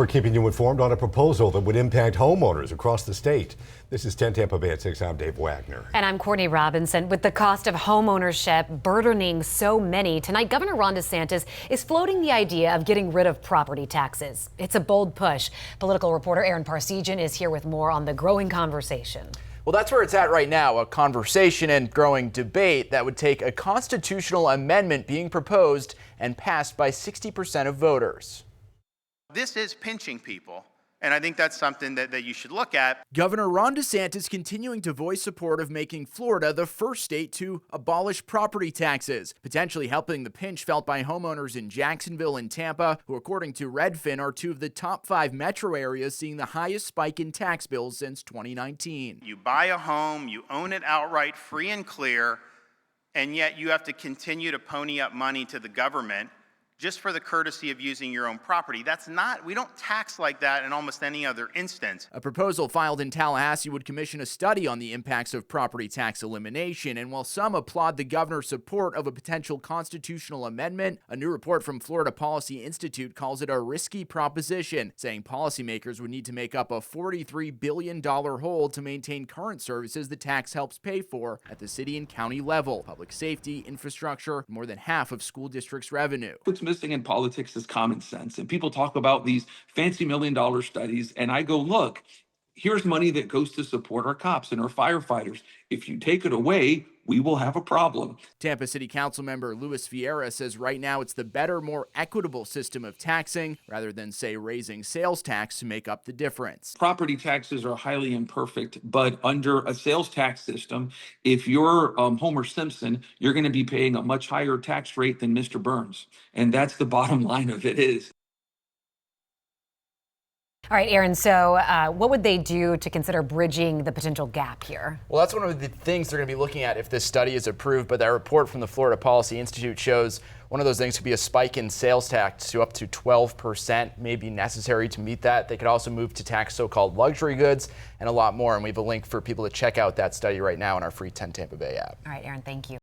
We're keeping you informed on a proposal that would impact homeowners across the state. This is 10 Tampa Bay at 6. I'm Dave Wagner. And I'm Courtney Robinson. With the cost of homeownership burdening so many, tonight Governor Ron DeSantis is floating the idea of getting rid of property taxes. It's a bold push. Political reporter Aaron Parsegian is here with more on the growing conversation. Well, that's where it's at right now, a conversation and growing debate that would take a constitutional amendment being proposed and passed by 60% of voters. This is pinching people, and I think that's something that you should look at. Governor Ron DeSantis continuing to voice support of making Florida the first state to abolish property taxes, potentially helping the pinch felt by homeowners in Jacksonville and Tampa, who according to Redfin are two of the top 5 metro areas seeing the highest spike in tax bills since 2019. You buy a home, you own it outright, free and clear, and yet you have to continue to pony up money to the government just for the courtesy of using your own property. We don't tax like that in almost any other instance. A proposal filed in Tallahassee would commission a study on the impacts of property tax elimination, and while some applaud the governor's support of a potential constitutional amendment, a new report from Florida Policy Institute calls it a risky proposition, saying policymakers would need to make up a $43 billion hole to maintain current services the tax helps pay for at the city and county level: public safety, infrastructure, more than half of school districts' revenue. What's missing in politics is common sense. And people talk about these fancy $1 million studies. And I go, look, here's money that goes to support our cops and our firefighters. If you take it away, we will have a problem. Tampa City Council member Luis Vieira says right now it's the better, more equitable system of taxing rather than, say, raising sales tax to make up the difference. Property taxes are highly imperfect, but under a sales tax system, if you're Homer Simpson, you're going to be paying a much higher tax rate than Mr. Burns. And that's the bottom line of it is. All right, Aaron, so what would they do to consider bridging the potential gap here? Well, that's one of the things they're going to be looking at if this study is approved. But that report from the Florida Policy Institute shows one of those things could be a spike in sales tax to up to 12% may be necessary to meet that. They could also move to tax so-called luxury goods and a lot more. And we have a link for people to check out that study right now in our free 10 Tampa Bay app. All right, Aaron, thank you.